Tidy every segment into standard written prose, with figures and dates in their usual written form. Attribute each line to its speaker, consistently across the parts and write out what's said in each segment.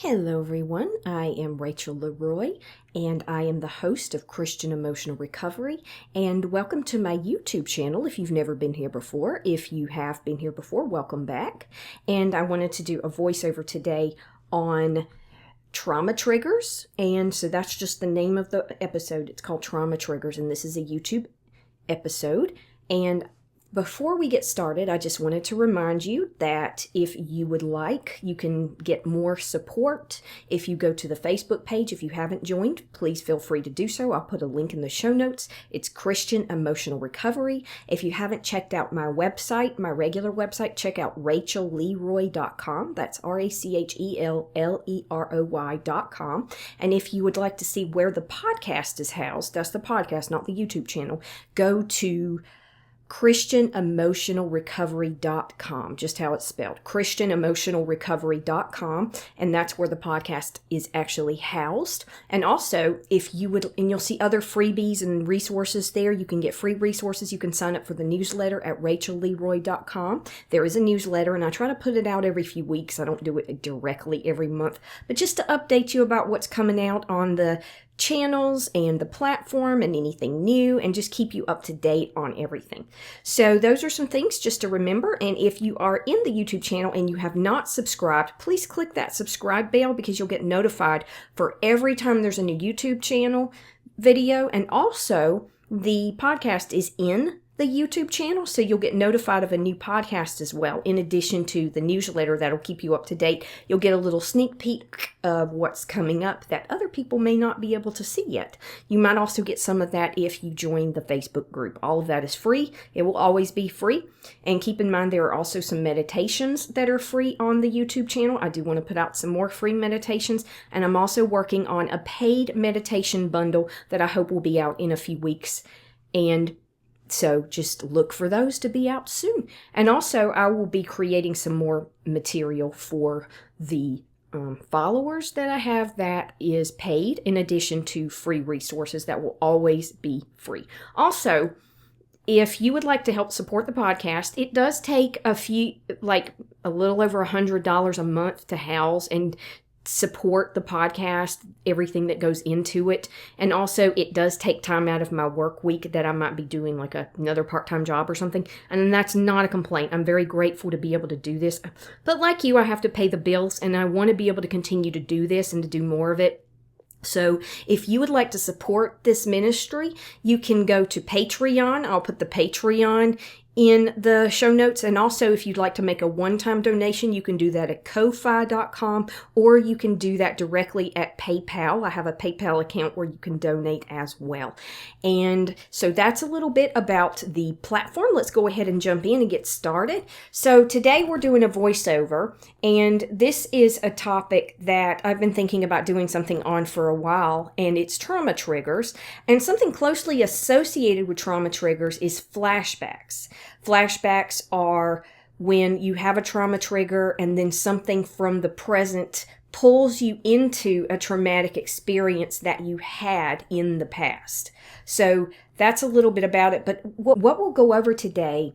Speaker 1: Hello everyone, I am Rachel Leroy and I am the host of Christian Emotional Recovery, and welcome to my YouTube channel if you've never been here before. If you have been here before, welcome back. And I wanted to do a voiceover today on trauma triggers, and so that's just the name of the episode. It's called Trauma Triggers, and this is a YouTube episode. And before we get started, I just wanted to remind you that if you would like, you can get more support if you go to the Facebook page. If you haven't joined, please feel free to do so. I'll put a link in the show notes. It's Christian Emotional Recovery. If you haven't checked out my website, my regular website, check out rachelleroy.com. That's RACHELLEROY.com. And if you would like to see where the podcast is housed, that's the podcast, not the YouTube channel, go to ChristianEmotionalRecovery.com, just how it's spelled, ChristianEmotionalRecovery.com, and that's where the podcast is actually housed. And also, if you would, and you'll see other freebies and resources there, you can get free resources. You can sign up for the newsletter at rachelleroy.com. There is a newsletter, and I try to put it out every few weeks. I don't do it directly every month, but just to update you about what's coming out on the channels and the platform and anything new, and just keep you up to date on everything. So those are some things just to remember. And if you are in the YouTube channel and you have not subscribed, please click that subscribe bell because you'll get notified for every time there's a new YouTube channel video. And also the podcast is in the YouTube channel, so you'll get notified of a new podcast as well. In addition to the newsletter that'll keep you up to date, you'll get a little sneak peek of what's coming up that other people may not be able to see yet. You might also get some of that if you join the Facebook group. All of that is free. It will always be free. And keep in mind, there are also some meditations that are free on the YouTube channel. I do want to put out some more free meditations, and I'm also working on a paid meditation bundle that I hope will be out in a few weeks. And so just look for those to be out soon. And also, I will be creating some more material for the followers that I have that is paid, in addition to free resources that will always be free. Also, if you would like to help support the podcast, it does take a little over $100 a month to house and support the podcast, everything that goes into it. And also, it does take time out of my work week that I might be doing like another part-time job or something. And that's not a complaint. I'm very grateful to be able to do this. But like you, I have to pay the bills, and I want to be able to continue to do this and to do more of it. So if you would like to support this ministry, you can go to Patreon. I'll put the Patreon in the show notes. And also, if you'd like to make a one-time donation, you can do that at ko-fi.com, or you can do that directly at PayPal. I have a PayPal account where you can donate as well. And so that's a little bit about the platform. Let's go ahead and jump in and get started. So today we're doing a voiceover, and this is a topic that I've been thinking about doing something on for a while, and it's trauma triggers. And something closely associated with trauma triggers is flashbacks. Flashbacks are when you have a trauma trigger and then something from the present pulls you into a traumatic experience that you had in the past. So that's a little bit about it. But what we'll go over today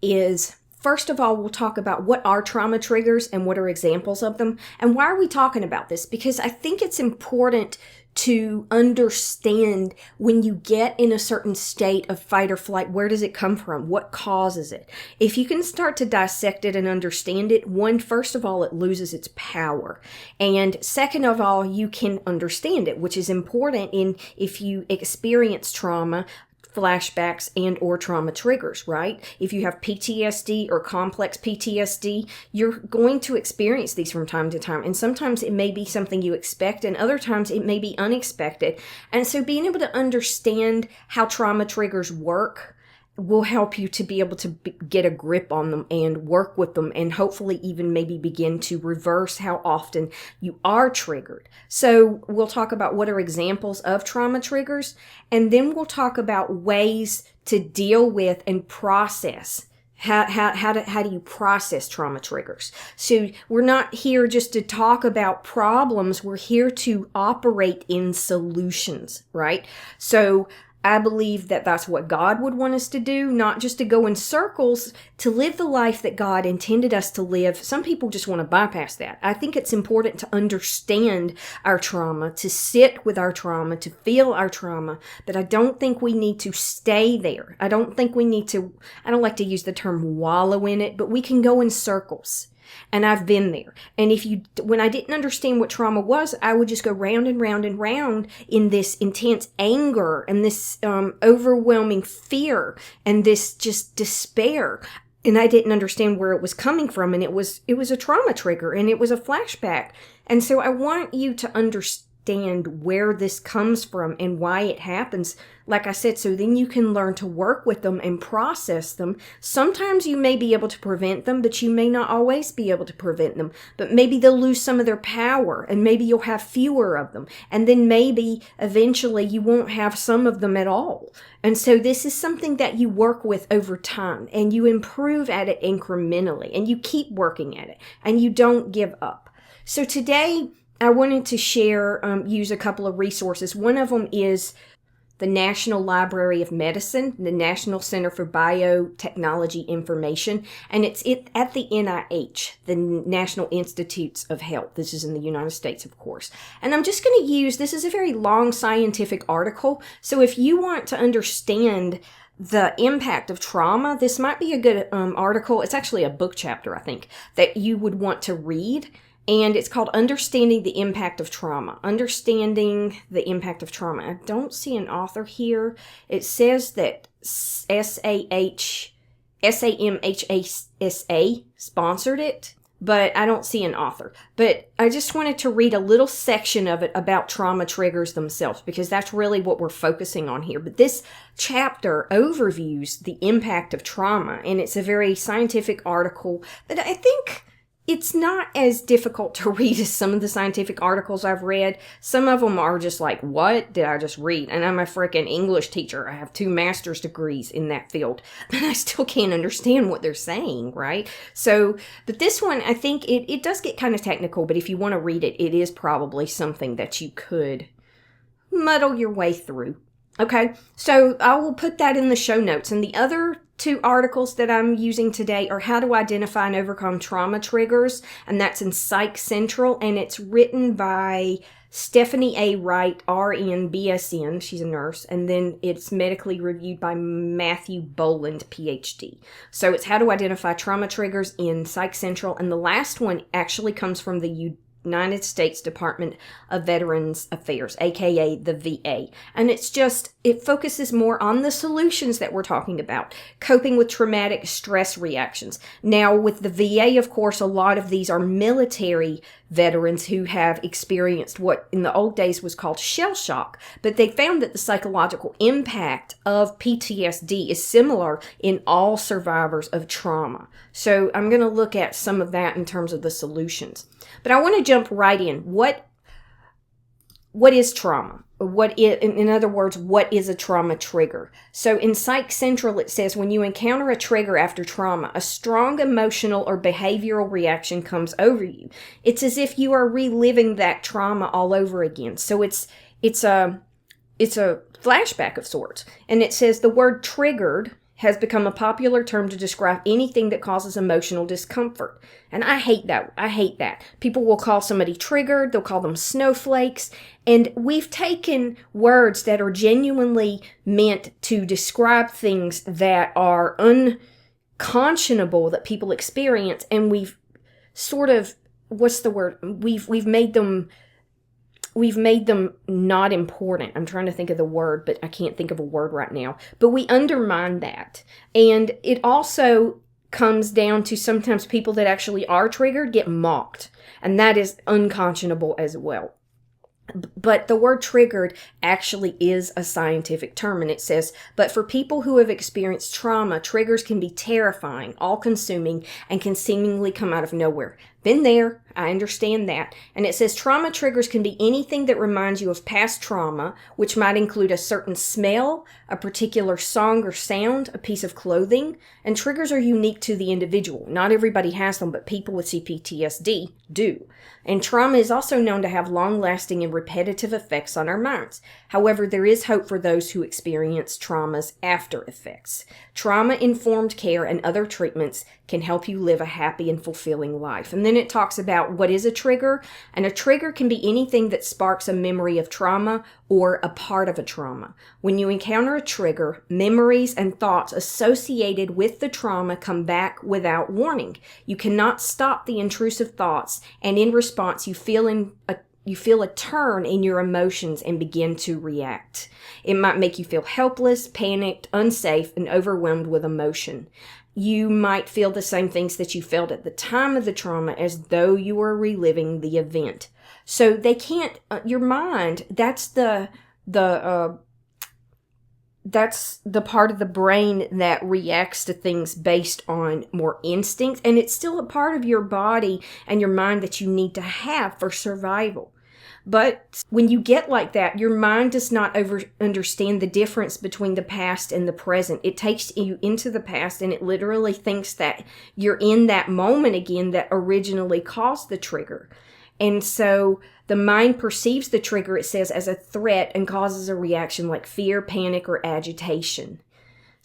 Speaker 1: is, first of all, we'll talk about what are trauma triggers and what are examples of them. And why are we talking about this? Because I think it's important to understand when you get in a certain state of fight or flight, where does it come from? What causes it? If you can start to dissect it and understand it, first of all, it loses its power. And second of all, you can understand it, which is important if you experience trauma, flashbacks, and or trauma triggers, right? If you have PTSD or complex PTSD, you're going to experience these from time to time. And sometimes it may be something you expect, and other times it may be unexpected. And so being able to understand how trauma triggers work will help you to be able to get a grip on them and work with them, and hopefully even maybe begin to reverse how often you are triggered. So we'll talk about what are examples of trauma triggers, and then we'll talk about ways to deal with and process. How do you process trauma triggers? So we're not here just to talk about problems. We're here to operate in solutions, right? So I believe that that's what God would want us to do, not just to go in circles, to live the life that God intended us to live. Some people just want to bypass that. I think it's important to understand our trauma, to sit with our trauma, to feel our trauma, but I don't think we need to stay there. I don't like to use the term wallow in it, but we can go in circles. And I've been there. And when I didn't understand what trauma was, I would just go round and round and round in this intense anger and this overwhelming fear and this just despair. And I didn't understand where it was coming from. And it was a trauma trigger and it was a flashback. And so I want you to understand where this comes from and why it happens. Like I said, so then you can learn to work with them and process them. Sometimes you may be able to prevent them, but you may not always be able to prevent them. But maybe they'll lose some of their power and maybe you'll have fewer of them. And then maybe eventually you won't have some of them at all. And so this is something that you work with over time and you improve at it incrementally and you keep working at it and you don't give up. So today, I wanted to use a couple of resources. One of them is the National Library of Medicine, the National Center for Biotechnology Information, and it's at the NIH, the National Institutes of Health. This is in the United States, of course. And I'm just going to this is a very long scientific article, so if you want to understand the impact of trauma, this might be a good article. It's actually a book chapter, I think, that you would want to read. And it's called Understanding the Impact of Trauma. Understanding the Impact of Trauma. I don't see an author here. It says that SAMHSA sponsored it, but I don't see an author. But I just wanted to read a little section of it about trauma triggers themselves, because that's really what we're focusing on here. But this chapter overviews the impact of trauma, and it's a very scientific article that I think it's not as difficult to read as some of the scientific articles I've read. Some of them are just like, what did I just read? And I'm a freaking English teacher. I have 2 master's degrees in that field, but I still can't understand what they're saying, right? So, but this one, I think it does get kind of technical, but if you want to read it, it is probably something that you could muddle your way through. Okay, so I will put that in the show notes. And the other 2 articles that I'm using today are How to Identify and Overcome Trauma Triggers, and that's in Psych Central, and it's written by Stephanie A. Wright, RN, BSN, she's a nurse, and then it's medically reviewed by Matthew Boland, PhD. So it's How to Identify Trauma Triggers in Psych Central, and the last one actually comes from the United States Department of Veterans Affairs, aka the VA. And it focuses more on the solutions that we're talking about, coping with traumatic stress reactions. Now, with the VA, of course, a lot of these are military veterans who have experienced what in the old days was called shell shock, but they found that the psychological impact of PTSD is similar in all survivors of trauma. So I'm going to look at some of that in terms of the solutions. But I want to jump right in. What is trauma? In other words, what is a trauma trigger? So in Psych Central, it says when you encounter a trigger after trauma, a strong emotional or behavioral reaction comes over you. It's as if you are reliving that trauma all over again. So it's a flashback of sorts. And it says the word triggered has become a popular term to describe anything that causes emotional discomfort. And I hate that. People will call somebody triggered, they'll call them snowflakes, and we've taken words that are genuinely meant to describe things that are unconscionable that people experience, and we've sort of, we've made them not important. I'm trying to think of the word, but I can't think of a word right now. But we undermine that. And it also comes down to sometimes people that actually are triggered get mocked. And that is unconscionable as well. But the word triggered actually is a scientific term, and it says, but for people who have experienced trauma, triggers can be terrifying, all-consuming, and can seemingly come out of nowhere. Been there. I understand that. And it says trauma triggers can be anything that reminds you of past trauma, which might include a certain smell, a particular song or sound, a piece of clothing. And triggers are unique to the individual. Not everybody has them, but people with C-ptsd do. And trauma is also known to have long-lasting and repetitive effects on our minds. However, there is hope for those who experience trauma's after effects. Trauma-informed care and other treatments can help you live a happy and fulfilling life. And then it talks about what is a trigger. And a trigger can be anything that sparks a memory of trauma or a part of a trauma. When you encounter a trigger, memories and thoughts associated with the trauma come back without warning. You cannot stop the intrusive thoughts, and in response, you feel a turn in your emotions and begin to react. It might make you feel helpless, panicked, unsafe, and overwhelmed with emotion. You might feel the same things that you felt at the time of the trauma as though you were reliving the event. So they can't, your mind, that's the part of the brain that reacts to things based on more instinct, and it's still a part of your body and your mind that you need to have for survival. But when you get like that, your mind does not understand the difference between the past and the present. It takes you into the past and it literally thinks that you're in that moment again that originally caused the trigger. And so the mind perceives the trigger, it says, as a threat and causes a reaction like fear, panic, or agitation.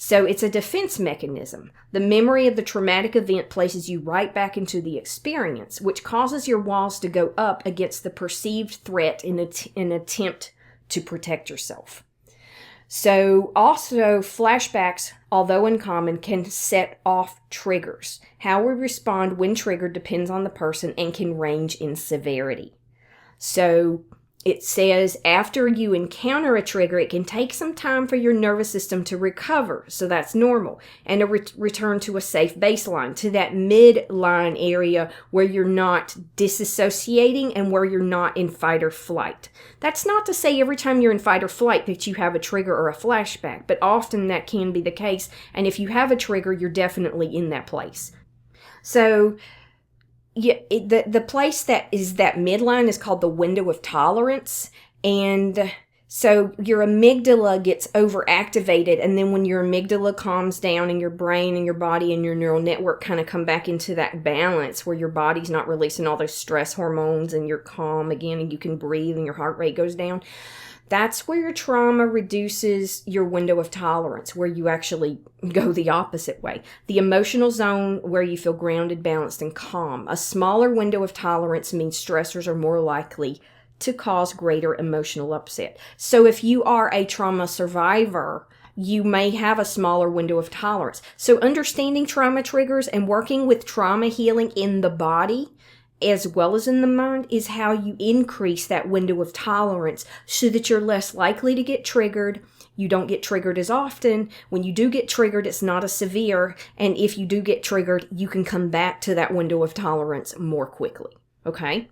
Speaker 1: So it's a defense mechanism. The memory of the traumatic event places you right back into the experience, which causes your walls to go up against the perceived threat in an attempt to protect yourself. So also flashbacks, although uncommon, can set off triggers. How we respond when triggered depends on the person and can range in severity. So it says after you encounter a trigger, it can take some time for your nervous system to recover. So that's normal. And a return to a safe baseline, to that midline area where you're not disassociating and where you're not in fight or flight. That's not to say every time you're in fight or flight that you have a trigger or a flashback, but often that can be the case. And if you have a trigger, you're definitely in that place. So yeah, the place that is that midline is called the window of tolerance. And so your amygdala gets overactivated. And then when your amygdala calms down and your brain and your body and your neural network kind of come back into that balance where your body's not releasing all those stress hormones and you're calm again and you can breathe and your heart rate goes down. That's where your trauma reduces your window of tolerance, where you actually go the opposite way. The emotional zone where you feel grounded, balanced, and calm. A smaller window of tolerance means stressors are more likely to cause greater emotional upset. So if you are a trauma survivor, you may have a smaller window of tolerance. So understanding trauma triggers and working with trauma healing in the body as well as in the mind is how you increase that window of tolerance so that you're less likely to get triggered. You don't get triggered as often. When you do get triggered, it's not as severe. And if you do get triggered, you can come back to that window of tolerance more quickly. Okay?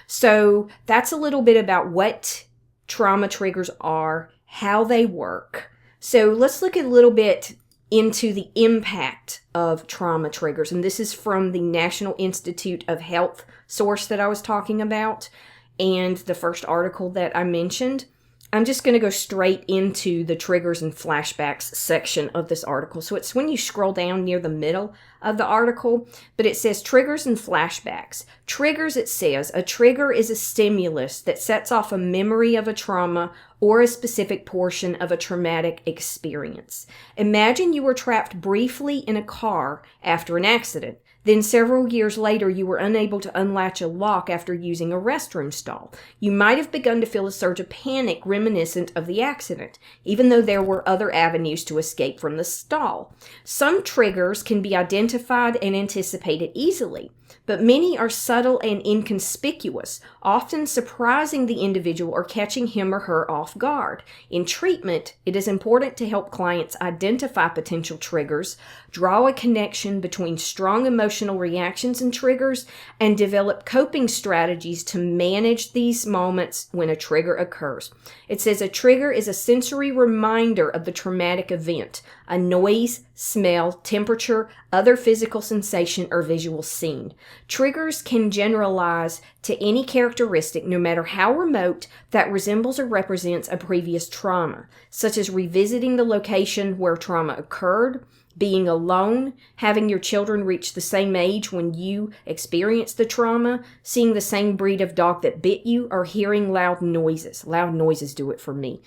Speaker 1: So that's a little bit about what trauma triggers are, how they work. So let's look a little bit into the impact of trauma triggers. And this is from the National Institute of Health source that I was talking about and the first article that I mentioned. I'm just going to go straight into the triggers and flashbacks section of this article. So it's when you scroll down near the middle of the article, but it says triggers and flashbacks. Triggers, it says, a trigger is a stimulus that sets off a memory of a trauma or a specific portion of a traumatic experience. Imagine you were trapped briefly in a car after an accident. Then several years later, you were unable to unlatch a lock after using a restroom stall. You might have begun to feel a surge of panic reminiscent of the accident, even though there were other avenues to escape from the stall. Some triggers can be identified and anticipated easily, but many are subtle and inconspicuous, often surprising the individual or catching him or her off guard. In treatment, it is important to help clients identify potential triggers, draw a connection between strong emotional reactions and triggers, and develop coping strategies to manage these moments when a trigger occurs. It says a trigger is a sensory reminder of the traumatic event. a noise, smell, temperature, other physical sensation, or visual scene. Triggers can generalize to any characteristic, no matter how remote, that resembles or represents a previous trauma, such as revisiting the location where trauma occurred, being alone, having your children reach the same age when you experienced the trauma, seeing the same breed of dog that bit you, or hearing loud noises. Loud noises do it for me.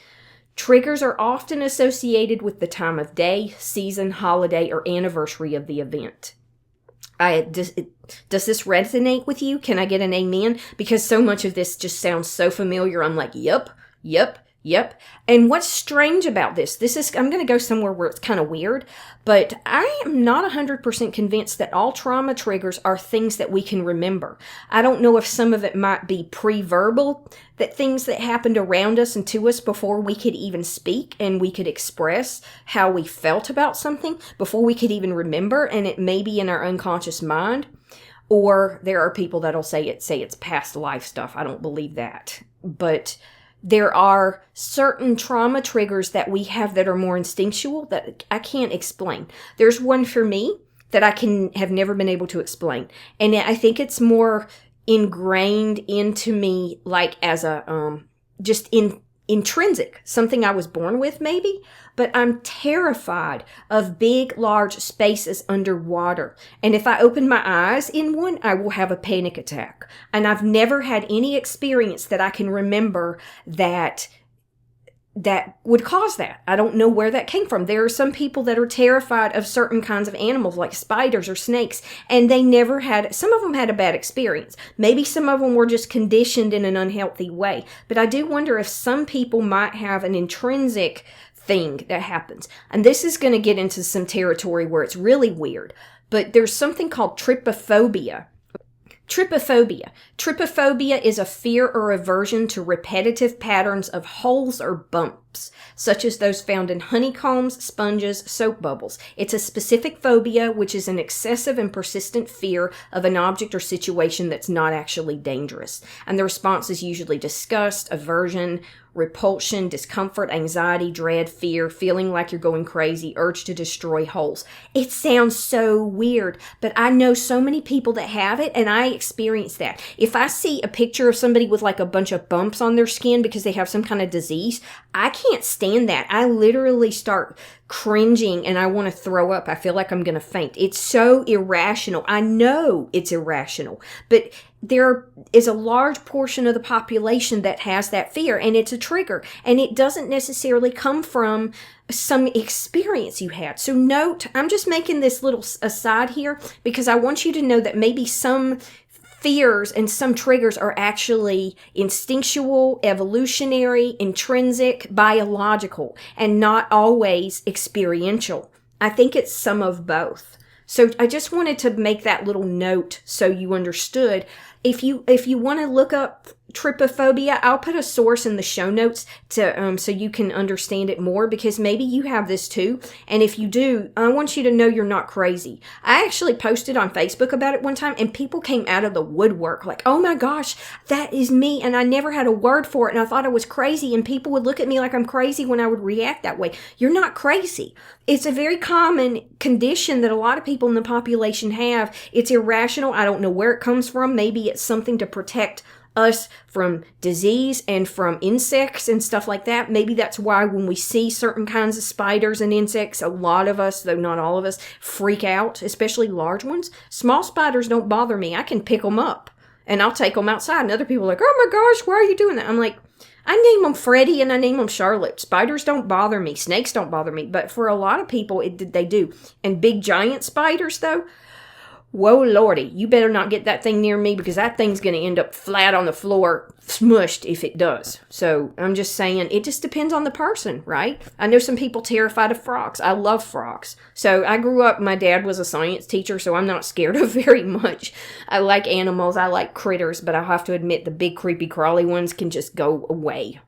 Speaker 1: Triggers are often associated with the time of day, season, holiday, or anniversary of the event. Does this resonate with you? Can I get an amen? Because so much of this just sounds so familiar. I'm like, yep. And what's strange about this I'm going to go somewhere where it's kind of weird, but I am not 100% convinced that all trauma triggers are things that we can remember. I don't know if some of it might be pre-verbal, that things that happened around us and to us before we could even speak and we could express how we felt about something, before we could even remember, and it may be in our unconscious mind. Or there are people that'll say it's past life stuff. I don't believe that. But there are certain trauma triggers that we have that are more instinctual that I can't explain. There's one for me that I have never been able to explain. And I think it's more ingrained into me, like as a, just intrinsic, something I was born with maybe, but I'm terrified of big, large spaces underwater. And if I open my eyes in one, I will have a panic attack. And I've never had any experience that I can remember that would cause that. I don't know where that came from. There are some people that are terrified of certain kinds of animals like spiders or snakes, and they never had, some of them had a bad experience. Maybe some of them were just conditioned in an unhealthy way. But I do wonder if some people might have an intrinsic thing that happens. And this is going to get into some territory where it's really weird. But there's something called trypophobia. Trypophobia is a fear or aversion to repetitive patterns of holes or bumps, such as those found in honeycombs, sponges, soap bubbles. It's a specific phobia, which is an excessive and persistent fear of an object or situation that's not actually dangerous. And the response is usually disgust, aversion, repulsion, discomfort, anxiety, dread, fear, feeling like you're going crazy, urge to destroy holes. It sounds so weird, but I know so many people that have it, and I experience that. If I see a picture of somebody with like a bunch of bumps on their skin because they have some kind of disease, I can't stand that. I literally start cringing and I want to throw up. I feel like I'm going to faint. It's so irrational. I know it's irrational, but there is a large portion of the population that has that fear, and it's a trigger, and it doesn't necessarily come from some experience you had. So note, I'm just making this little aside here because I want you to know that maybe some fears and some triggers are actually instinctual, evolutionary, intrinsic, biological, and not always experiential. I think it's some of both. So I just wanted to make that little note so you understood. If you want to look up trypophobia, I'll put a source in the show notes to so you can understand it more, because maybe you have this too. And if you do, I want you to know you're not crazy. I actually posted on Facebook about it one time, and people came out of the woodwork like, oh my gosh, that is me. And I never had a word for it, and I thought I was crazy, and people would look at me like I'm crazy when I would react that way. You're not crazy. It's a very common condition that a lot of people in the population have. It's irrational. I don't know where it comes from. Maybe it's something to protect us from disease and from insects and stuff like that. Maybe that's why when we see certain kinds of spiders and insects, a lot of us, though not all of us, freak out, especially large ones. Small spiders don't bother me. I can pick them up and I'll take them outside, and other people are like, oh my gosh, why are you doing that? I'm like, I name them Freddie and I name them Charlotte. Spiders don't bother me. Snakes don't bother me. But for a lot of people, they do. And big giant spiders, though, whoa, lordy, you better not get that thing near me, because that thing's going to end up flat on the floor, smushed if it does. So I'm just saying, it just depends on the person, right? I know some people terrified of frogs. I love frogs. So I grew up, my dad was a science teacher, so I'm not scared of very much. I like animals, I like critters, but I have to admit the big creepy crawly ones can just go away.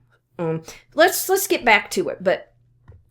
Speaker 1: Let's get back to it, but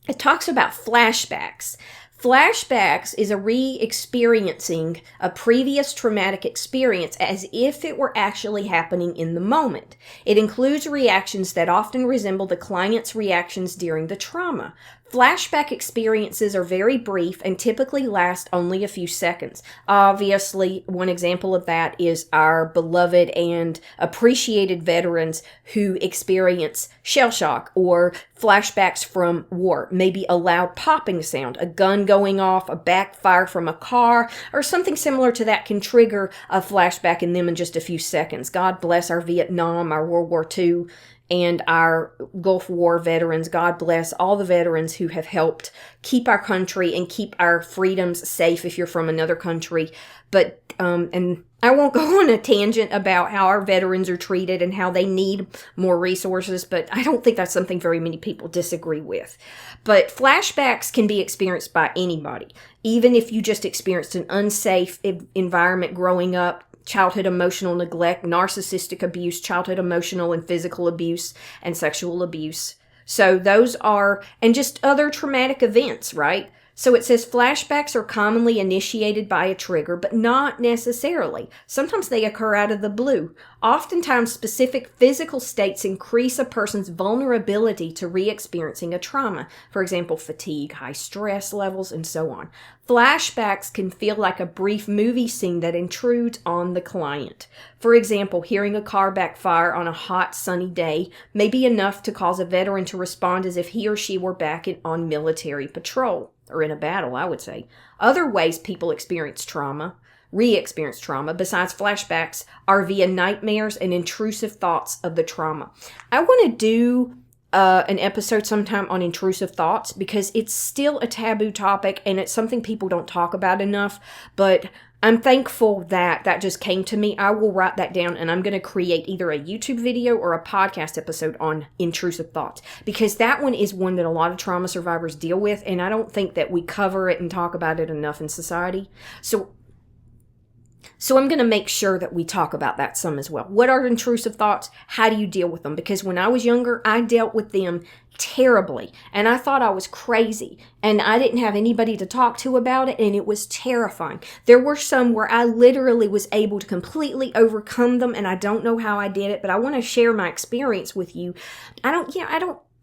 Speaker 1: it talks about flashbacks. Flashbacks is a re-experiencing a previous traumatic experience as if it were actually happening in the moment. It includes reactions that often resemble the client's reactions during the trauma. Flashback experiences are very brief and typically last only a few seconds. Obviously, one example of that is our beloved and appreciated veterans who experience shell shock or flashbacks from war. Maybe a loud popping sound, a gun going off, a backfire from a car, or something similar to that can trigger a flashback in them in just a few seconds. God bless our Vietnam, our World War II, and our Gulf War veterans. God bless all the veterans who have helped keep our country and keep our freedoms safe if you're from another country. But, and I won't go on a tangent about how our veterans are treated and how they need more resources, but I don't think that's something very many people disagree with. But flashbacks can be experienced by anybody, even if you just experienced an unsafe environment growing up, childhood emotional neglect, narcissistic abuse, childhood emotional and physical abuse, and sexual abuse. So those are, and just other traumatic events, right? So it says flashbacks are commonly initiated by a trigger, but not necessarily. Sometimes they occur out of the blue. Oftentimes, specific physical states increase a person's vulnerability to re-experiencing a trauma. For example, fatigue, high stress levels, and so on. Flashbacks can feel like a brief movie scene that intrudes on the client. For example, hearing a car backfire on a hot, sunny day may be enough to cause a veteran to respond as if he or she were back on military patrol. Or in a battle, I would say. Other ways people experience trauma, re-experience trauma, besides flashbacks, are via nightmares and intrusive thoughts of the trauma. I want to do an episode sometime on intrusive thoughts because it's still a taboo topic and it's something people don't talk about enough, but I'm thankful that that just came to me. I will write that down and I'm going to create either a YouTube video or a podcast episode on intrusive thoughts because that one is one that a lot of trauma survivors deal with and I don't think that we cover it and talk about it enough in society. So I'm going to make sure that we talk about that some as well. What are intrusive thoughts? How do you deal with them? Because when I was younger, I dealt with them terribly and I thought I was crazy and I didn't have anybody to talk to about it and it was terrifying. There were some where I literally was able to completely overcome them and I don't know how I did it, but I want to share my experience with you.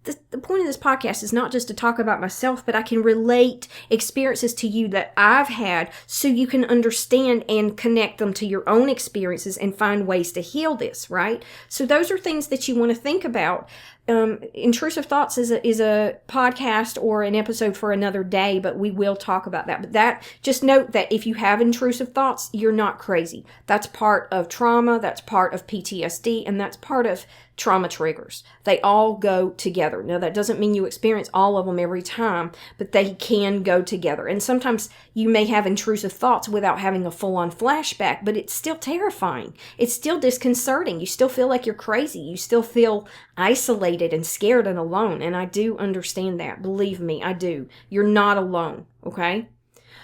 Speaker 1: The point of this podcast is not just to talk about myself, but I can relate experiences to you that I've had so you can understand and connect them to your own experiences and find ways to heal this, right? So those are things that you want to think about. Intrusive thoughts is a podcast or an episode for another day, but we will talk about that. But just note that if you have intrusive thoughts, you're not crazy. That's part of trauma, that's part of PTSD, and that's part of trauma triggers. They all go together. Now, that doesn't mean you experience all of them every time, but they can go together. And sometimes you may have intrusive thoughts without having a full-on flashback, but it's still terrifying. It's still disconcerting. You still feel like you're crazy. You still feel isolated and scared and alone. And I do understand that. Believe me, I do. You're not alone, okay?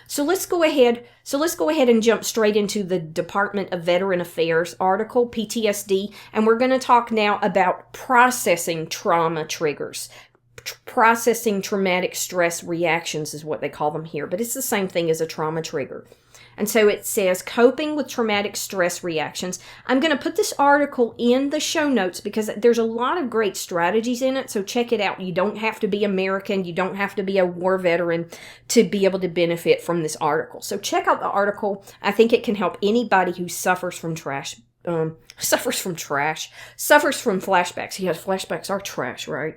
Speaker 1: So let's go ahead and jump straight into the Department of Veteran Affairs article, PTSD, and we're going to talk now about processing trauma triggers. Processing traumatic stress reactions is what they call them here, but it's the same thing as a trauma trigger. And so it says, coping with traumatic stress reactions. I'm going to put this article in the show notes because there's a lot of great strategies in it, so check it out. You don't have to be American. You don't have to be a war veteran to be able to benefit from this article. So check out the article. I think it can help anybody who suffers from flashbacks. Yes, flashbacks are trash, right?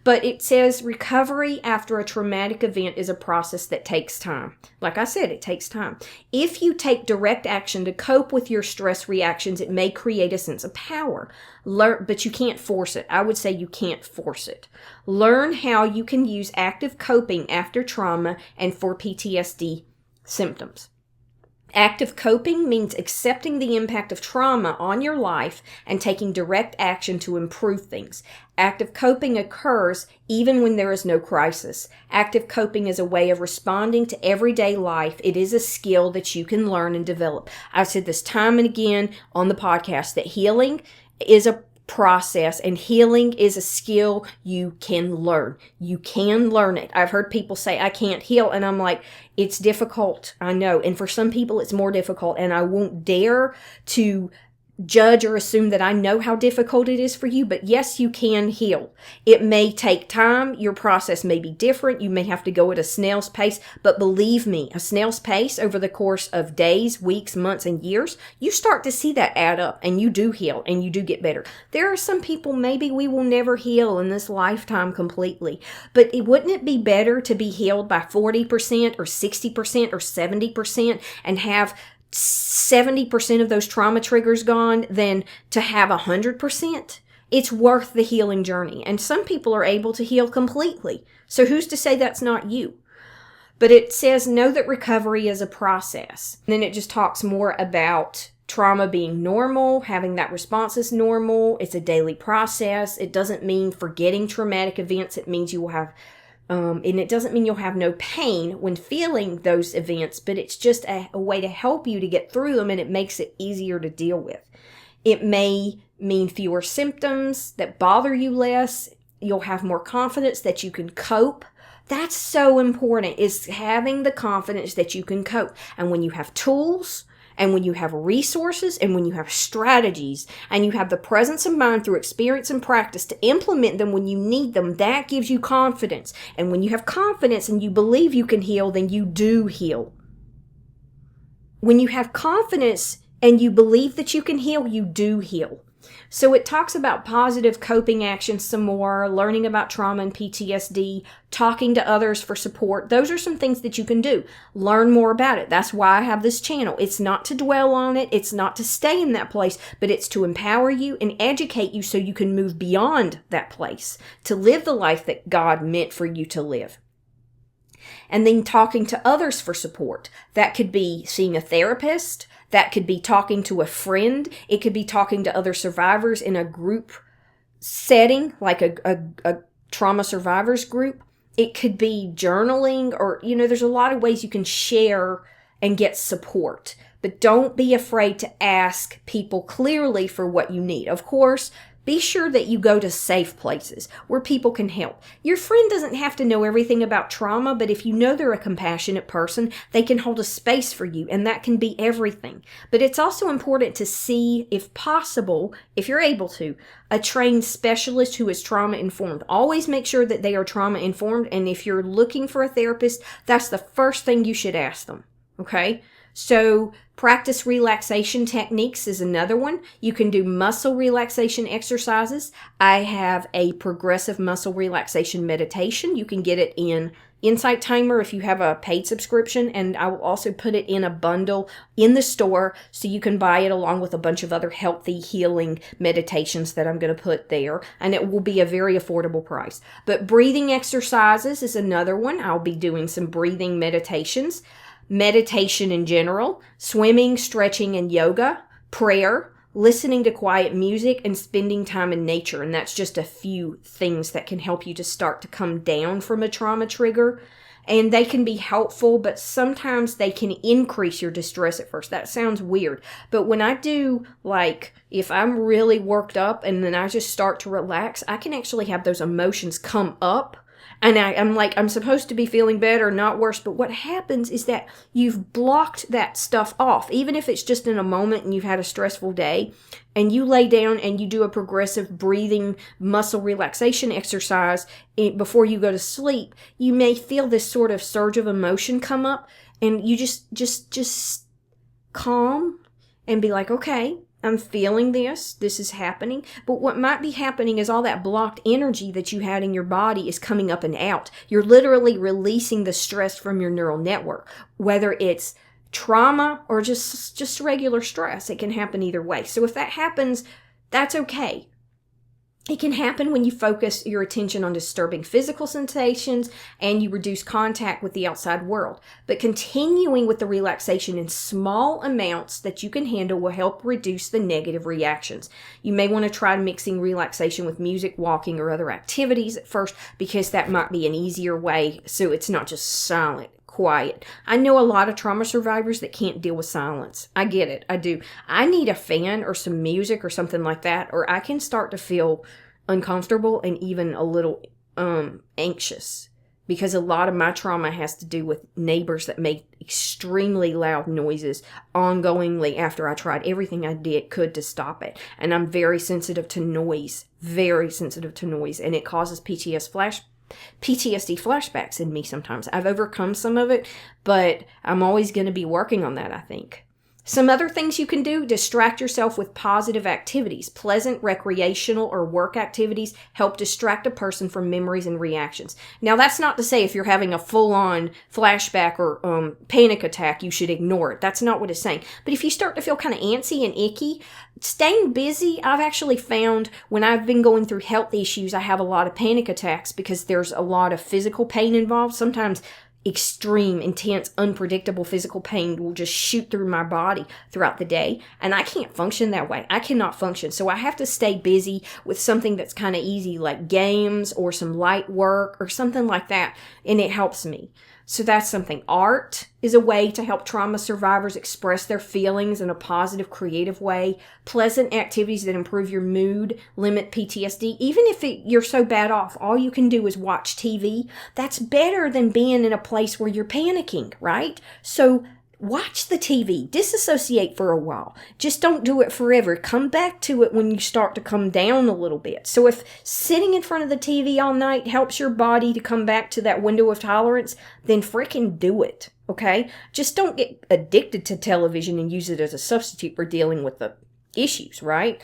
Speaker 1: But it says recovery after a traumatic event is a process that takes time. Like I said, it takes time. If you take direct action to cope with your stress reactions, it may create a sense of power. But you can't force it. I would say you can't force it. Learn how you can use active coping after trauma and for PTSD symptoms. Active coping means accepting the impact of trauma on your life and taking direct action to improve things. Active coping occurs even when there is no crisis. Active coping is a way of responding to everyday life. It is a skill that you can learn and develop. I've said this time and again on the podcast that healing is a process and healing is a skill you can learn. You can learn it. I've heard people say, I can't heal. And I'm like, it's difficult. I know. And for some people, it's more difficult. And I won't dare to judge or assume that I know how difficult it is for you, but yes, you can heal. It may take time. Your process may be different. You may have to go at a snail's pace, but believe me, a snail's pace over the course of days, weeks, months, and years, you start to see that add up, and you do heal and you do get better. There are some people, maybe we will never heal in this lifetime completely, but wouldn't it be better to be healed by 40% or 60% or 70% and have 70% of those trauma triggers gone than to have 100%? It's worth the healing journey. And some people are able to heal completely. So who's to say that's not you? But it says, know that recovery is a process. And then it just talks more about trauma being normal, having that response is normal. It's a daily process. It doesn't mean forgetting traumatic events. It means you will have and it doesn't mean you'll have no pain when feeling those events, but it's just a way to help you to get through them, and it makes it easier to deal with. It may mean fewer symptoms that bother you less. You'll have more confidence that you can cope. That's so important, is having the confidence that you can cope. And when you have tools, and when you have resources, and when you have strategies, and you have the presence of mind through experience and practice to implement them when you need them, that gives you confidence. And when you have confidence and you believe you can heal, then you do heal. When you have confidence and you believe that you can heal, you do heal. So it talks about positive coping actions some more, learning about trauma and PTSD, talking to others for support. Those are some things that you can do. Learn more about it. That's why I have this channel. It's not to dwell on it. It's not to stay in that place, but it's to empower you and educate you so you can move beyond that place to live the life that God meant for you to live. And then talking to others for support. That could be seeing a therapist. That could be talking to a friend. It could be talking to other survivors in a group setting, like a trauma survivors group. It could be journaling, or, there's a lot of ways you can share and get support. But don't be afraid to ask people clearly for what you need. Of course, be sure that you go to safe places where people can help. Your friend doesn't have to know everything about trauma, but if you know they're a compassionate person, they can hold a space for you, and that can be everything. But it's also important to see, if possible, if you're able to, a trained specialist who is trauma informed. Always make sure that they are trauma informed, and if you're looking for a therapist, that's the first thing you should ask them, okay? So practice relaxation techniques is another one. You can do muscle relaxation exercises. I have a progressive muscle relaxation meditation. You can get it in Insight Timer if you have a paid subscription, and I will also put it in a bundle in the store so you can buy it along with a bunch of other healthy healing meditations that I'm going to put there, and it will be a very affordable price. But breathing exercises is another one. I'll be doing some breathing meditations. Meditation in general, swimming, stretching, and yoga, prayer, listening to quiet music, and spending time in nature. And that's just a few things that can help you to start to come down from a trauma trigger. And they can be helpful, but sometimes they can increase your distress at first. That sounds weird. But when I do, if I'm really worked up and then I just start to relax, I can actually have those emotions come up. And I'm supposed to be feeling better, not worse. But what happens is that you've blocked that stuff off. Even if it's just in a moment and you've had a stressful day, and you lay down and you do a progressive breathing muscle relaxation exercise before you go to sleep, you may feel this sort of surge of emotion come up, and you just calm and be like, okay, I'm feeling this. This is happening. But what might be happening is all that blocked energy that you had in your body is coming up and out. You're literally releasing the stress from your neural network, whether it's trauma or just regular stress. It can happen either way. So if that happens, that's okay. It can happen when you focus your attention on disturbing physical sensations and you reduce contact with the outside world. But continuing with the relaxation in small amounts that you can handle will help reduce the negative reactions. You may want to try mixing relaxation with music, walking, or other activities at first, because that might be an easier way so it's not just silent. Quiet. I know a lot of trauma survivors that can't deal with silence. I get it. I do. I need a fan or some music or something like that, or I can start to feel uncomfortable and even a little anxious. because a lot of my trauma has to do with neighbors that make extremely loud noises ongoingly after I tried everything I could to stop it. And I'm very sensitive to noise, and it causes PTSD flashbacks in me sometimes. I've overcome some of it, but I'm always going to be working on that, I think. Some other things you can do: distract yourself with positive activities. Pleasant recreational or work activities help distract a person from memories and reactions. Now, that's not to say if you're having a full-on flashback or panic attack, you should ignore it. That's not what it's saying. But if you start to feel kind of antsy and icky, staying busy, I've actually found when I've been going through health issues, I have a lot of panic attacks because there's a lot of physical pain involved. Sometimes extreme, intense, unpredictable physical pain will just shoot through my body throughout the day. And I can't function that way. I cannot function. So I have to stay busy with something that's kind of easy, like games or some light work or something like that. And it helps me. So that's something. Art is a way to help trauma survivors express their feelings in a positive, creative way. Pleasant activities that improve your mood limit PTSD. Even if you're so bad off, all you can do is watch TV. That's better than being in a place where you're panicking, right? So watch the TV. Disassociate for a while. Just don't do it forever. Come back to it when you start to come down a little bit. So if sitting in front of the TV all night helps your body to come back to that window of tolerance, then freaking do it, okay? Just don't get addicted to television and use it as a substitute for dealing with the issues, right?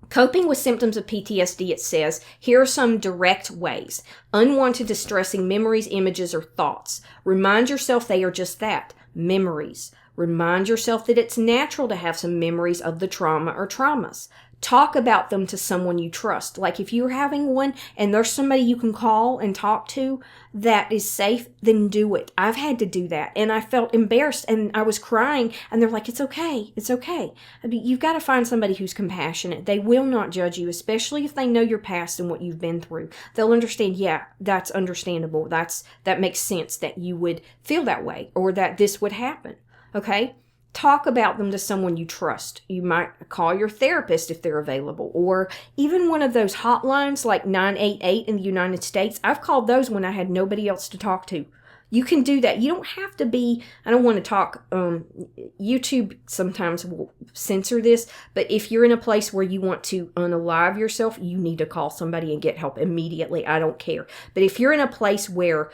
Speaker 1: Coping with symptoms of PTSD, it says, here are some direct ways. Unwanted distressing memories, images, or thoughts. Remind yourself they are just that, memories. Remind yourself that it's natural to have some memories of the trauma or traumas. Talk about them to someone you trust. Like if you're having one and there's somebody you can call and talk to that is safe, then do it. I've had to do that. And I felt embarrassed and I was crying and they're like, it's okay. It's okay. I mean, you've got to find somebody who's compassionate. They will not judge you, especially if they know your past and what you've been through. They'll understand, yeah, that's understandable. That makes sense that you would feel that way or that this would happen. Okay? Talk about them to someone you trust. You might call your therapist if they're available, or even one of those hotlines like 988 in the United States. I've called those when I had nobody else to talk to. You can do that. You don't have to be, I don't want to talk, YouTube sometimes will censor this, but if you're in a place where you want to unalive yourself, you need to call somebody and get help immediately. I don't care. But if you're in a place where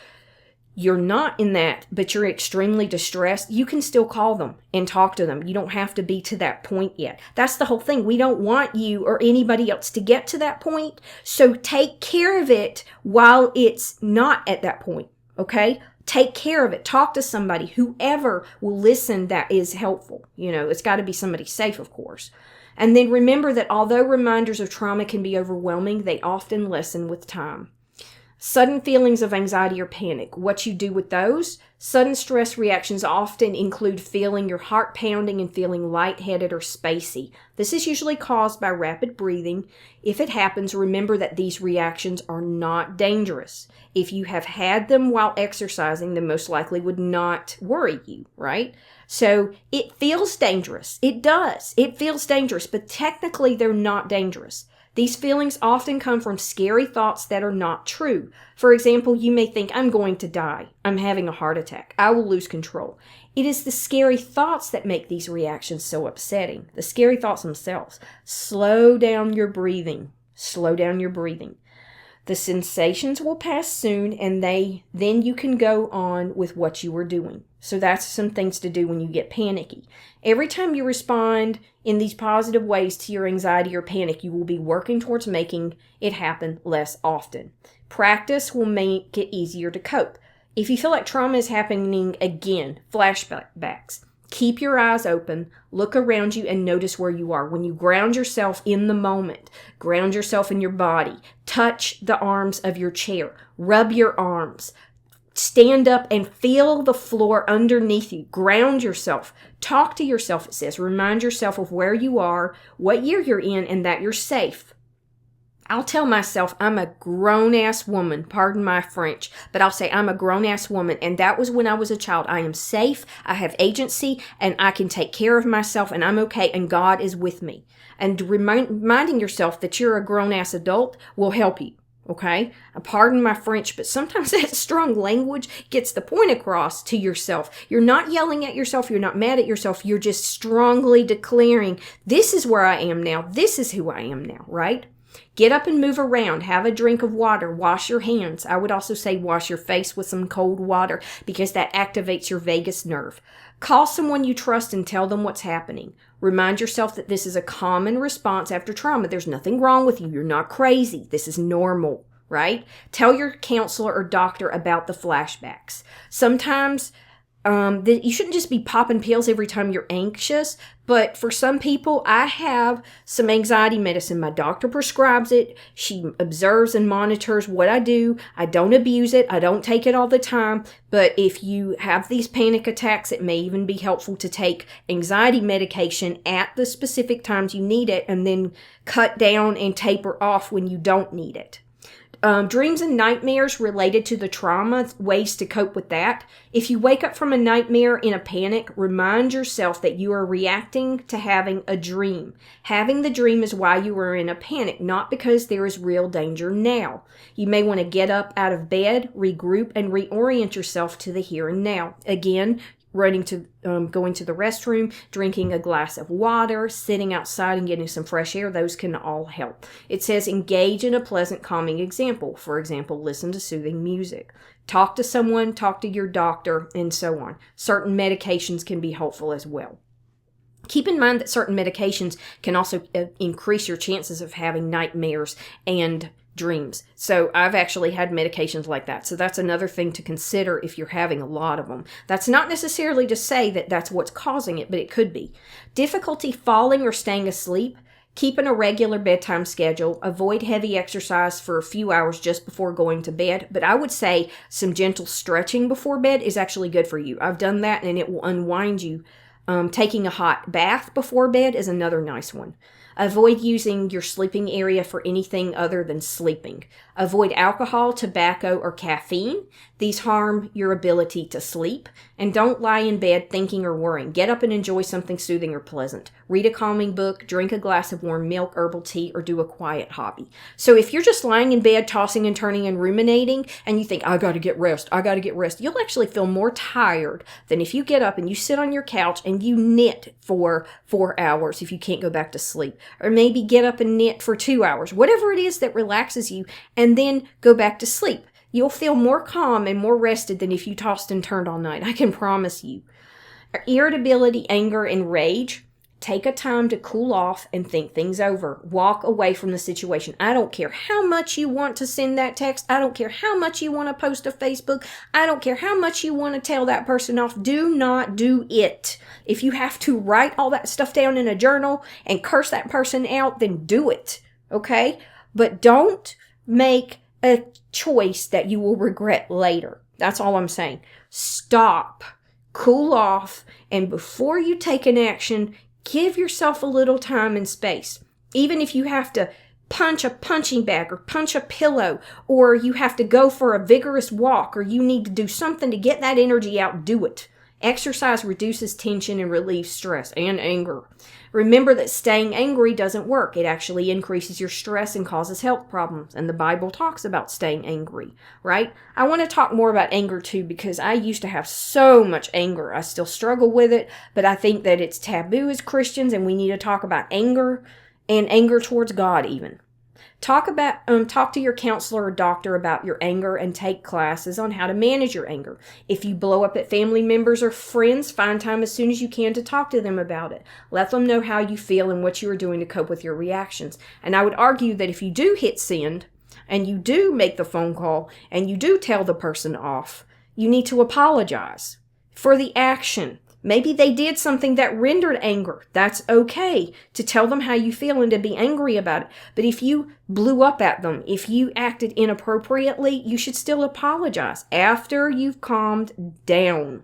Speaker 1: you're not in that, but you're extremely distressed, you can still call them and talk to them. You don't have to be to that point yet. That's the whole thing. We don't want you or anybody else to get to that point. So take care of it while it's not at that point. Okay? Take care of it. Talk to somebody, whoever will listen that is helpful. You know, it's got to be somebody safe, of course. And then remember that although reminders of trauma can be overwhelming, they often lessen with time. Sudden feelings of anxiety or panic. What you do with those? Sudden stress reactions often include feeling your heart pounding and feeling lightheaded or spacey. This is usually caused by rapid breathing. If it happens, remember that these reactions are not dangerous. If you have had them while exercising, then most likely would not worry you, right? So it feels dangerous. It does. It feels dangerous, but technically they're not dangerous. These feelings often come from scary thoughts that are not true. For example, you may think, I'm going to die. I'm having a heart attack. I will lose control. It is the scary thoughts that make these reactions so upsetting. The scary thoughts themselves. Slow down your breathing. Slow down your breathing. The sensations will pass soon, and then you can go on with what you were doing. So that's some things to do when you get panicky. Every time you respond in these positive ways to your anxiety or panic, you will be working towards making it happen less often. Practice will make it easier to cope. If you feel like trauma is happening again, flashbacks, keep your eyes open, look around you, and notice where you are. When you ground yourself in the moment, ground yourself in your body, touch the arms of your chair, rub your arms, stand up and feel the floor underneath you. Ground yourself. Talk to yourself, it says. Remind yourself of where you are, what year you're in, and that you're safe. I'll tell myself I'm a grown-ass woman. Pardon my French, but I'll say I'm a grown-ass woman, and that was when I was a child. I am safe, I have agency, and I can take care of myself, and I'm okay, and God is with me. And reminding yourself that you're a grown-ass adult will help you. Okay? Pardon my French, but sometimes that strong language gets the point across to yourself. You're not yelling at yourself. You're not mad at yourself. You're just strongly declaring, this is where I am now. This is who I am now, right? Get up and move around. Have a drink of water. Wash your hands. I would also say wash your face with some cold water because that activates your vagus nerve. Call someone you trust and tell them what's happening. Remind yourself that this is a common response after trauma. There's nothing wrong with you. You're not crazy. This is normal, right? Tell your counselor or doctor about the flashbacks. Sometimes you shouldn't just be popping pills every time you're anxious, but for some people, I have some anxiety medicine. My doctor prescribes it. She observes and monitors what I do. I don't abuse it. I don't take it all the time, but if you have these panic attacks, it may even be helpful to take anxiety medication at the specific times you need it and then cut down and taper off when you don't need it. Dreams and nightmares related to the trauma, ways to cope with that. If you wake up from a nightmare in a panic, remind yourself that you are reacting to having a dream. Having the dream is why you are in a panic, not because there is real danger now. You may want to get up out of bed, regroup, and reorient yourself to the here and now. Again, going to the restroom, drinking a glass of water, sitting outside and getting some fresh air, those can all help. It says engage in a pleasant, calming example. For example, listen to soothing music. Talk to someone, talk to your doctor, and so on. Certain medications can be helpful as well. Keep in mind that certain medications can also increase your chances of having nightmares and dreams. So I've actually had medications like that. So that's another thing to consider if you're having a lot of them. That's not necessarily to say that that's what's causing it, but it could be. Difficulty falling or staying asleep. Keep an irregular bedtime schedule. Avoid heavy exercise for a few hours just before going to bed. But I would say some gentle stretching before bed is actually good for you. I've done that and it will unwind you. Taking a hot bath before bed is another nice one. Avoid using your sleeping area for anything other than sleeping. Avoid alcohol, tobacco, or caffeine. These harm your ability to sleep. And don't lie in bed thinking or worrying. Get up and enjoy something soothing or pleasant. Read a calming book, drink a glass of warm milk, herbal tea, or do a quiet hobby. So if you're just lying in bed, tossing and turning and ruminating, and you think, I gotta get rest, you'll actually feel more tired than if you get up and you sit on your couch and you knit for 4 hours if you can't go back to sleep. Or maybe get up and knit for 2 hours. Whatever it is that relaxes you, and then go back to sleep. You'll feel more calm and more rested than if you tossed and turned all night. I can promise you. Irritability, anger, and rage. Take a time to cool off and think things over. Walk away from the situation. I don't care how much you want to send that text. I don't care how much you want to post to Facebook. I don't care how much you want to tell that person off. Do not do it. If you have to write all that stuff down in a journal and curse that person out, then do it. Okay? But don't make a choice that you will regret later. That's all I'm saying. Stop, cool off, and before you take an action, give yourself a little time and space. Even if you have to punch a punching bag or punch a pillow, or you have to go for a vigorous walk, or you need to do something to get that energy out, do it. Exercise reduces tension and relieves stress and anger. Remember that staying angry doesn't work. It actually increases your stress and causes health problems. And the Bible talks about staying angry, right? I want to talk more about anger too, because I used to have so much anger. I still struggle with it, but I think that it's taboo as Christians and we need to talk about anger and anger towards God even. Talk to your counselor or doctor about your anger and take classes on how to manage your anger. If you blow up at family members or friends, find time as soon as you can to talk to them about it. Let them know how you feel and what you are doing to cope with your reactions. And I would argue that if you do hit send and you do make the phone call and you do tell the person off, you need to apologize for the action. Maybe they did something that rendered anger. That's okay to tell them how you feel and to be angry about it. But if you blew up at them, if you acted inappropriately, you should still apologize after you've calmed down.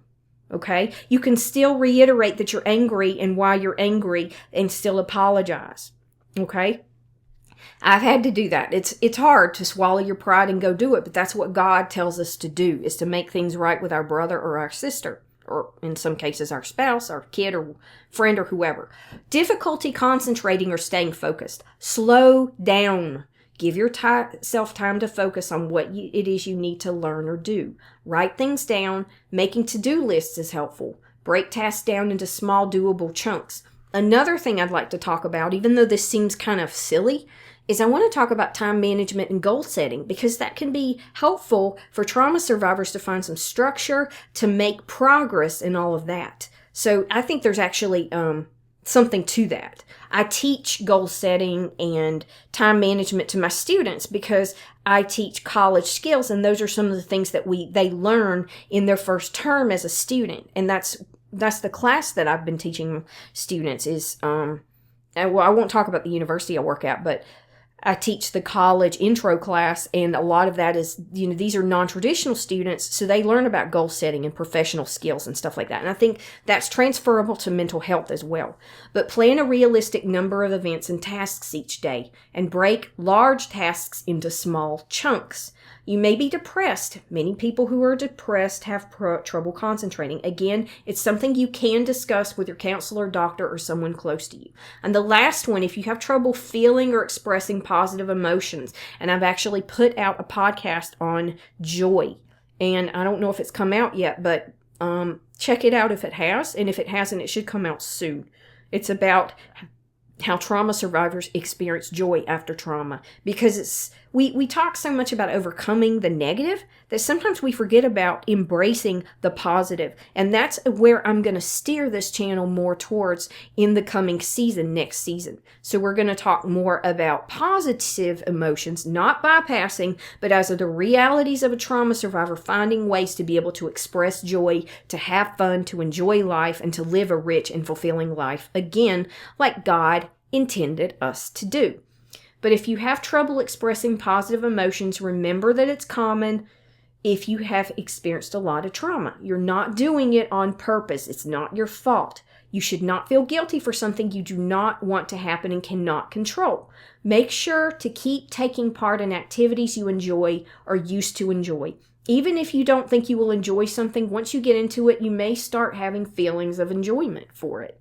Speaker 1: Okay? You can still reiterate that you're angry and why you're angry and still apologize. Okay? I've had to do that. It's hard to swallow your pride and go do it, but that's what God tells us to do, is to make things right with our brother or our sister, or in some cases our spouse, our kid, or friend, or whoever. Difficulty concentrating or staying focused. Slow down. Give yourself time to focus on what it is you need to learn or do. Write things down. Making to-do lists is helpful. Break tasks down into small, doable chunks. Another thing I'd like to talk about, even though this seems kind of silly, is I want to talk about time management and goal setting, because that can be helpful for trauma survivors to find some structure, to make progress in all of that. So I think there's actually something to that. I teach goal setting and time management to my students because I teach college skills, and those are some of the things that they learn in their first term as a student. And that's the class that I've been teaching students is, and well, I won't talk about the university I work at, but I teach the college intro class, and a lot of that is, these are non-traditional students, so they learn about goal setting and professional skills and stuff like that. And I think that's transferable to mental health as well. But plan a realistic number of events and tasks each day, and break large tasks into small chunks. You may be depressed. Many people who are depressed have trouble concentrating. Again, it's something you can discuss with your counselor, doctor, or someone close to you. And the last one, if you have trouble feeling or expressing positive emotions, and I've actually put out a podcast on joy, and I don't know if it's come out yet, but check it out if it has, and if it hasn't, it should come out soon. It's about how trauma survivors experience joy after trauma, because we talk so much about overcoming the negative that sometimes we forget about embracing the positive. And that's where I'm going to steer this channel more towards in the coming season, next season. So we're going to talk more about positive emotions, not bypassing, but as the realities of a trauma survivor, finding ways to be able to express joy, to have fun, to enjoy life, and to live a rich and fulfilling life, again, like God intended us to do. But if you have trouble expressing positive emotions, remember that it's common if you have experienced a lot of trauma. You're not doing it on purpose. It's not your fault. You should not feel guilty for something you do not want to happen and cannot control. Make sure to keep taking part in activities you enjoy or used to enjoy. Even if you don't think you will enjoy something, once you get into it, you may start having feelings of enjoyment for it.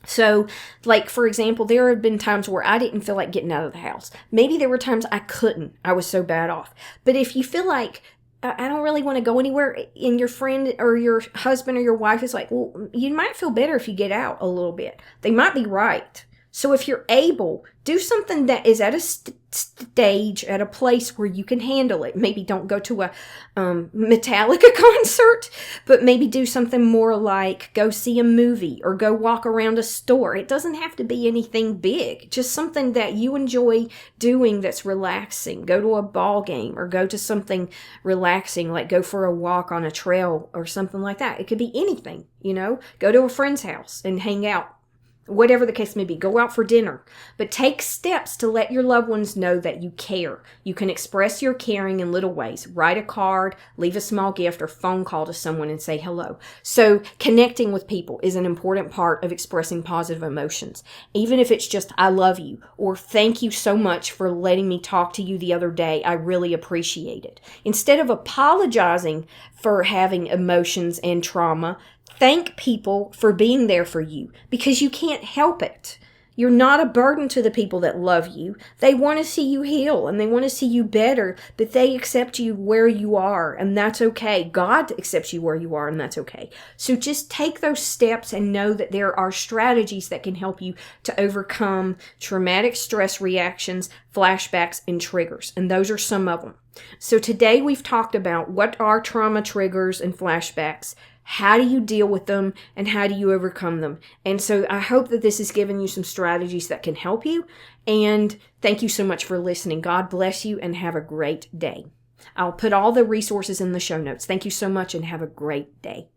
Speaker 1: So, like, for example, there have been times where I didn't feel like getting out of the house. Maybe there were times I couldn't. I was so bad off. But if you feel like, I don't really want to go anywhere, and your friend or your husband or your wife is like, well, you might feel better if you get out a little bit. They might be right. So if you're able, do something that is at a stage, at a place where you can handle it. Maybe don't go to a Metallica concert, but maybe do something more like go see a movie or go walk around a store. It doesn't have to be anything big, just something that you enjoy doing that's relaxing. Go to a ball game or go to something relaxing, like go for a walk on a trail or something like that. It could be anything, Go to a friend's house and hang out. Whatever the case may be, go out for dinner. But take steps to let your loved ones know that you care. You can express your caring in little ways. Write a card, leave a small gift, or phone call to someone and say hello. So connecting with people is an important part of expressing positive emotions. Even if it's just, I love you, or thank you so much for letting me talk to you the other day. I really appreciate it. Instead of apologizing for having emotions and trauma, thank people for being there for you, because you can't help it. You're not a burden to the people that love you. They want to see you heal and they want to see you better, but they accept you where you are, and that's okay. God accepts you where you are, and that's okay. So just take those steps and know that there are strategies that can help you to overcome traumatic stress reactions, flashbacks, and triggers. And those are some of them. So today we've talked about what are trauma triggers and flashbacks. How do you deal with them, and how do you overcome them? And so I hope that this has given you some strategies that can help you. And thank you so much for listening. God bless you and have a great day. I'll put all the resources in the show notes. Thank you so much and have a great day.